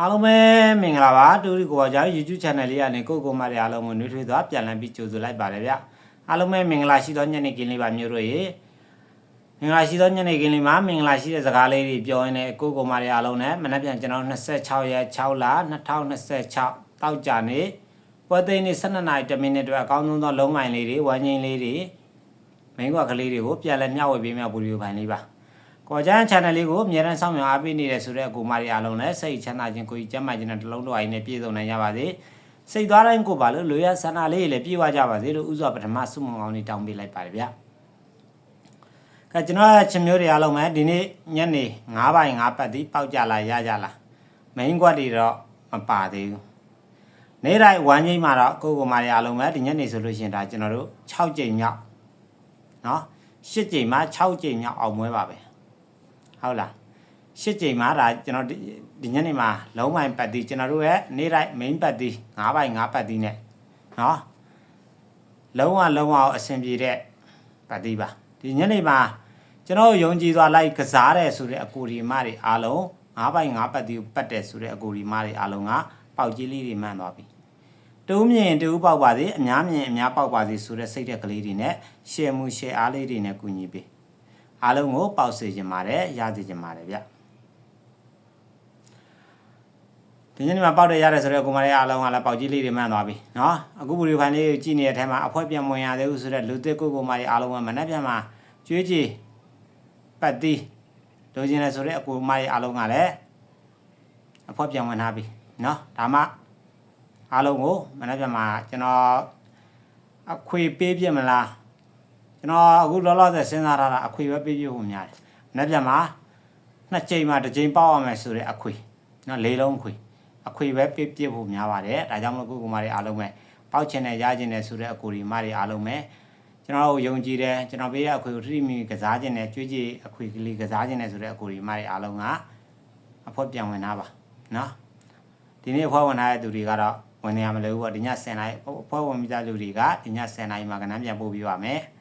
အားလုံးပဲမင်္ဂလာပါတူရီကိုကြောင့် YouTube channel လေးကနေကိုမတွေအားလုံးကိုနှွေးထွေးသွားပြန်လည်ပြီးကြိုဆိုလိုက်ပါတယ်ဗျအားလုံးပဲမင်္ဂလာရှိသောညနေခင်းလေးပါမျိုးတို့ရေမင်္ဂလာရှိသောညနေခင်းလေးမှာမင်္ဂလာရှိတဲ့စကားလေးတွေပြောရင်းနဲ့ကိုမတွေအားလုံးနဲ့မနက်ဖြန်ကျွန်တော်26ရက်6လ2026တောက်ကြနေပွဲသိမ်းနေ12နာရီ10မိနစ်အတွက်အကောင်းဆုံးသောလုံးမိုင်လေးတွေဝမ်းငိမ့်လေးတွေမင်းကွာကလေးတွေကိုပြန်လည်မျှဝေပေးမယ့်ဗီဒီယိုဖိုင်လေးပါကိုကျန်း channel လေးကိုအမြဲတမ်းစောင့်မျှော်အားပေးနေတဲ့ဆိုတဲ့အကူမတွေအားလုံးလည်းစိတ်ချမ်းသာခြင်းကိုယ်ကြီးကျန်းမာခြင်းနဲ့တလုံးတော်အိုင်နဲ့ပြည့်စုံနိုင်ကြပါစေစိတ်သွားတိုင်းကိုပါလို့လူရဆန္ဒလေးတွေလည်းပြည့်ဝကြပါစေလို့ဥစွာပထမဆုမွန်ကောင်းလေးတောင်းပေးလိုက်ပါတယ်ဗျကဲကျွန်တော်ရဲ့ချင်းမျိုးတွေအားလုံးပဲဒီနေ့ညနေ9ပိုင်း9ပတ်တိပေါက်ကြလားရကြလား main ကွက်တွေတော့မပါသေးဘူးနေ့တိုင်းဝမ်းကြီးမှာတော့ကိုမတွေအားလုံးပဲဒီညနေဆိုလို့ရှိရင်ဒါကျွန်တော်တို့6ကြိမ်မြောက်နော်8ကြိမ်မှာ6ကြိမ်မြောက်အောင်ပွဲပါပဲဟုတ်လား8ကြိမ်မှာဒါကျွန်တော်ဒီညနေမှာလုံးပိုင်းပတ်တီကျွန်တော်တို့ရဲ့နေ့တိုင်း main ပတ်တီ9ပိုင်း9ပတ်တီနဲ့နော်လုံးဝအဆင်ပြေတဲ့ပတ်တီပါဒီညနေမှာကျွန်တော်ယုံကြည်စွာလိုက်ကစားတဲ့ဆိုတဲ့အကူဒီမတွေအားလုံး9ပိုင်း9ပတ်တီကိုပတ်တဲ့ဆိုတဲ့အကူဒီမတွေအားလုံးကပေါက်ကြီးလေးတွေမှန်သွားပြီတူးမြင်တူးပေါက်ပါစေအများမြင်အများပေါက်ပါစေဆိုတဲ့စိတ်တဲ့ကလေးတွေနဲ့ရှယ်မှုရှယ်အားလေးတွေနဲ့ကူညီပေးအားလုံးကိုပေါက်စေခြင်းပါတယ်ရစေခြင်းပါတယ်ဗျဒီနေ့မှာပေါက်တယ်ရတယ်ဆိုတော့ကိုမလေးအားလုံးကလည်းပေါက်ကြီးလေးတွေမှန်သွားပြီเนาะအခုဗီဒီယိုဖိုင်လေးကိုကြည့်နေတဲ့အထက်မှာအဖွဲပြန်ဝင်ရသေးဘူးဆိုတော့လူသစ်ကိုမလေးအားလုံးကမနှက်ပြန်မှာကျွေးကြည်ပတ်တီးလိုချင်တယ်ဆိုတော့အကူမလေးအားလုံးကလည်းအဖွဲပြန်ဝင်ထားပြီเนาะဒါမှအားလုံးကိုမနှက်ပြန်မှာကျွန်တော်အခွေပေးပြမလားကျွန်တော်အခုလောလောဆယ်စဉ်းစားထားတာအခွေပဲပေးပြဖို့များတယ်။နောက်ပြန်မှာနှစ်ကြိမ်မှာတစ်ကြိမ်ပေါက်ရမယ်ဆိုတဲ့အခွေနော်၄လုံးအခွေပဲပေးပြဖို့များပါတယ်။ဒါကြောင့်မလို့ကိုမတွေအားလုံးပဲပေါက်ချင်တယ်ရချင်တယ်ဆိုတဲ့အကူဒီမတွေအားလုံးပဲကျွန်တော်တို့ယုံကြည်တယ်ကျွန်တော်ပေးတဲ့အခွေကိုထိမိကစားခြင်းနဲ့ကြွေးကြည်အခွေကလေးကစားခြင်းနဲ့ဆိုတဲ့အကူဒီမတွေအားလုံးကအဖို့ပြန်ဝင်သားပါနော်။ဒီနေ့အဖို့ဝင်ထားတဲ့သူတွေကတော့ဝင်နေရမလို့ဘူးပေါ့ဒီည10နိုင်အဖို့ဝင်ပြီးသားလူတွေကဒီည10နိုင်မှာကဏ္ဍပြန်ပို့ပြီးပါမယ်။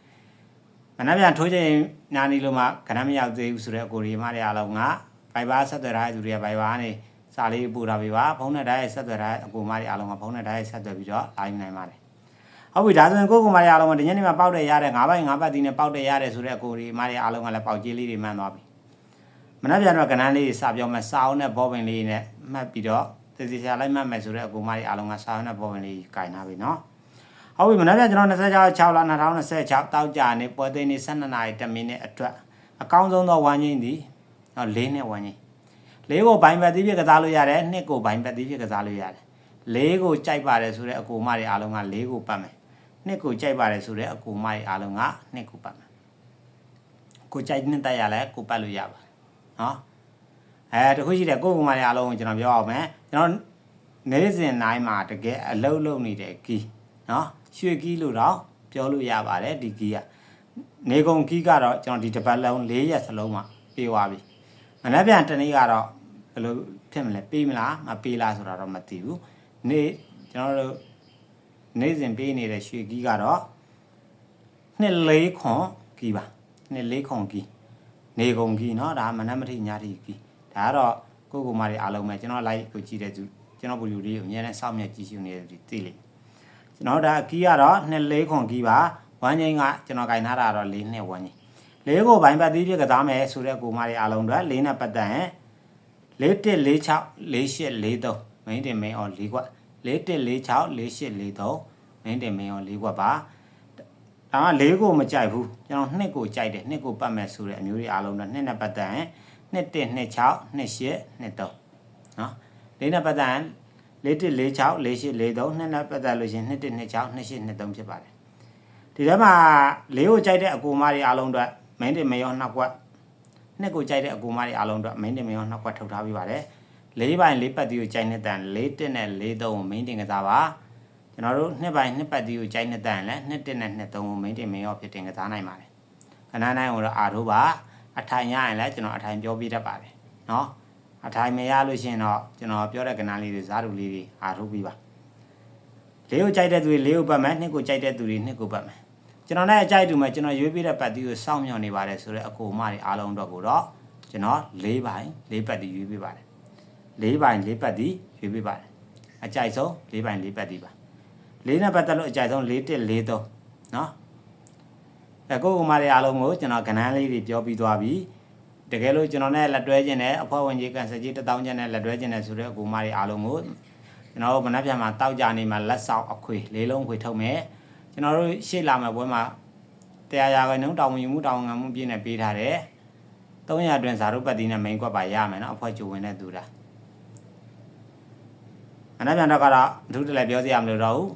မနက်ပြန်ထိုးချိန်နာနေလို့မှကဏ္ဍမရောက်သေးဘူးဆိုတော့အကိုရီမတွေအားလုံးကဘိုင်ဘာဆက်သွယ်ထားတဲ့သူတွေကဘိုင်ဘာကနေစာလေးပို့ထားပေးပါဖုန်းနဲ့တိုင်းဆက်သွယ်ထားတဲ့အကိုမတွေအားလုံးကဖုန်းနဲ့တိုင်းဆက်သွယ်ပြီးတော့ live နိုင်ပါတယ်ဟုတ်ပြီဒါဆိုရင်ကိုမတွေအားလုံးကဒီညနေမှာပေါက်တယ်ရတဲ့9ပိုင်း9ပတ်တီးနဲ့ပေါက်တယ်ရတယ်ဆိုတဲ့အကိုရီမတွေအားလုံးကလည်းပေါက်ကြီးလေးတွေမှန်သွားပြီမနက်ပြန်တော့ကဏ္ဍလေးစပြောမယ်စာအုပ်နဲ့ဘောပင်လေးနဲ့မှတ်ပြီးတော့သေသေးချာလိုက်မှတ်မယ်ဆိုတဲ့အကိုမတွေအားလုံးကစာအုပ်နဲ့ဘောပင်လေးကင်ထားပြီနော်ဟုတ်ပြီမနက်ဖြန်ကျွန်တော်26လ2026တောက်ကြနေပွဲသိမ်းနေ12နာရီ10မိနစ်အတွက်အကောင်းဆုံးသောဝမ်းချင်းသည်၄နဲ့ဝမ်းချင်း၄ကိုဘိုင်ဘက်သီးဖြစ်ကစားလို့ရတယ်2ကိုဘိုင်ဘက်သီးဖြစ်ကစားလို့ရတယ်၄ကိုကြိုက်ပါတယ်ဆိုတဲ့အကူမတွေအားလုံးက၄ကိုပတ်မယ်2ကိုကြိုက်ပါတယ်ဆိုတဲ့အကူမတွေအားလုံးက2ကိုပတ်မယ်ကိုကြိုက်နှစ်တက်ရလဲကိုပတ်လို့ရပါတယ်နော်တခုရှိတယ်ကိုကူမတွေအားလုံးကိုကျွန်တော်ပြောအောင်မယ်ကျွန်တော်နေ့စဉ်တိုင်းမှာတကယ်အလုံးလုံးနေတဲ့ကီးနော်ရွှေကီးလို့တော့ပြောလို့ရပါတယ်ဒီကီးကနေကုန်ကီးကတော့ကျွန်တော်ဒီတစ်ပတ်လုံး4ရက်စလုံးမှာပေးသွားပြီမနေ့ပြန်တနေ့ကတော့ဘယ်လိုဖြစ်မလဲပေးမလားမပေးလားဆိုတာတော့မသိဘူးနေ့ကျွန်တော်တို့နေ့စဉ်ပေးနေတဲ့ရွှေကီးကတော့2-4ခွန်ကီးပါ2-4ခွန်ကီးနေကုန်ကီးเนาะဒါမနက်မထိညထိကီးဒါကတော့ကိုမတွေအားလုံးပဲကျွန်တော် live ကိုကြည့်တဲ့သူကျွန်တော်ဗီဒီယိုလေးကိုအများနဲ့စောင့်မျှကြည့်ရှုနေတဲ့သူသိလိမ့်ကျွန်တော်ဒါကီးကတော့2-4ခွန်ကီးပါဝမ်းငိမ့်ကကျွန်တော်ကင်ထားတာတော့4နဲ့ဝမ်းငိမ့်4ကိုဘိုင်ပတ်သီးပြကစားမယ်ဆိုတဲ့ကိုမတွေအားလုံးအတွက်4နဲ့ပတ်သက်ရင်41464843မင်းတင်မင်းအောင်4ကွက်41464843မင်းတင်မင်းအောင်4ကွက်ပါဒါက4ကိုမကြိုက်ဘူးကျွန်တော်2ကိုကြိုက်တယ်2ကိုပတ်မယ်ဆိုတဲ့အမျိုးတွေအားလုံးအတွက်2နဲ့ပတ်သက်ရင်21262823နော်4နဲ့ပတ်သက်ရင်41464843နှစ်နဲ့ပတ်သက်လို့ရှင်21262823ဖြစ်ပါတယ်ဒီထဲမှာ၄ကိုကြိုက်တဲ့အကူမတွေအားလုံးအတွက်မင်းတင်မရောနှစ်ကွက်နှစ်ကိုကြိုက်တဲ့အကူမတွေအားလုံးအတွက်မင်းတင်မရောနှစ်ကွက်ထုတ်ထားပြီးပါတယ်၄ပိုင်း၄ပတ်တီးကိုကြိုက်နေတန်၄တက်နဲ့၄သုံးကိုမင်းတင်ကစားပါကျွန်တော်တို့2ပိုင်း2ပတ်တီးကိုကြိုက်နေတန်လဲ2တက်နဲ့2သုံးကိုမင်းတင်မရောဖြစ်တင်ကစားနိုင်ပါတယ်ခဏနိုင်ကိုတော့အာထိုးပါအထိုင်ရရင်လည်းကျွန်တော်အထိုင်ပြောပြတတ်ပါတယ်နော်အထိုင်မရလို့ရှင်တော့ကျွန်တော်ပြောတဲ့ကဏ္ဍလေးတွေဇာတ်တူလေးတွေအားထုတ်ပြီးပါ၄ကိုကြိုက်တဲ့သူတွေ၄ကိုပတ်မယ်2ကိုကြိုက်တဲ့သူတွေ2ကိုပတ်မယ်ကျွန်တော်လည်းအကြိုက်တူမယ်ကျွန်တော်ရွေးပြတဲ့ပတ်တီးကိုစောင့်မျှော်နေပါတယ်ဆိုတော့အကူမတွေအားလုံးတော့ကိုတော့ကျွန်တော်၄ပိုင်း၄ပတ်တီးရွေးပြပါတယ် 4ပိုင်း4ပတ်ဒီရွေးပေးပါတယ်အကြိုက်ဆုံး4ပိုင်း4ပတ်ဒီပါ4နဲ့ပတ်သက်လို့အကြိုက်ဆုံး4 1 4 3နော်ကိုကိုမာတွေအားလုံးကိုကျွန်တော်ကဏ္ဍလေးတွေပြောပြီးသွားပြီတကယ်လို့ကျွန်တော်နဲ့လက်တွဲခြင်းနဲ့အဖွဲ့ဝင်ကြီးကန်ဆယ်ကြီး1000ကျပ်နဲ့လက်တွဲခြင်းနဲ့ဆိုတော့ကိုမာတွေအားလုံးကိုကျွန်တော်တို့မနက်ဖြန်မှာတောက်ကြနေမှာလက်ဆောင်အခွေ၄လုံးခွေထုတ်မယ်ကျွန်တော်တို့ရှေ့လာမယ့်ပွဲမှာတရားရာခိုင်နှုန်းတောင်းဝန်ယူမှုတောင်းငံမှုပြည့်နဲ့ပေးထားတယ်300အတွင်းဇာတုပတ်တီးနဲ့မိန်ကွက်ပါရမယ်နော်အဖွဲ့ကျဝင်တဲ့သူလားမနက်ဖြန်တော့ကတော့အထူးတလည်းပြောစရာမလိုတော့ဘူး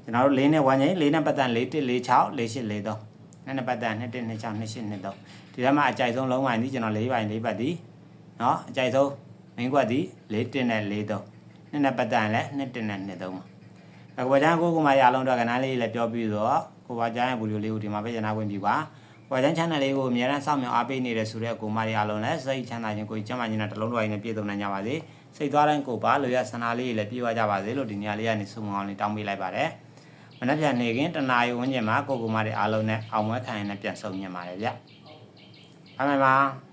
ကျွန်တော်တို့4နဲ့1ချိန်4နဲ့ပတ်သက်4 1 4 6 4 8 4 3နဲ့ပတ်သက်2 1 2 6 2 8 2 3ဒီထဲမှာအကြိုက်ဆုံးလုံးပိုင်းဒီကျွန်တော်4ပိုင်း4ပတ်တီးနော်အကြိုက်ဆုံးမိန်ကွက်တီး4 1နဲ့4 3နဲ့ပတ်သက်လည်း2 1နဲ့2 3ပါအခုဘာကြောင့်ကိုမရအောင်တော့ကဏ္ဍလေးလည်းပြောပြီးတော့ကိုဘာကြောင့်ဗီဒီယိုလေးကိုဒီမှာပဲကျန်ခွင့်ပြုပါဝါကျန်း channel လေးကိုအများအားစောင့်မျှော်အားပေးနေတဲ့ဆိုတဲ့ကိုမရီအားလုံးလည်းစိတ်ချမ်းသာခြင်းကိုကျမ်းမာခြင်းနဲ့တလုံးတော်ရည်နဲ့ပြည့်စုံနိုင်ကြပါစေစိတ်သွားတိုင်းကိုပါလိုရဆန္ဒလေးလည်းပြည့်ဝကြပါစေလို့ဒီညလေးကနေဆုမွန်အောင်လေးတောင်းပေးလိုက်ပါတယ်မနက်ဖြန်နေခင်တနာရီဝန်းကျင်မှာကိုမရီအားလုံးနဲ့အောင်ပွဲခံရတဲ့ပြန်ဆုံညင်ပါတယ်ဗျအားမပါ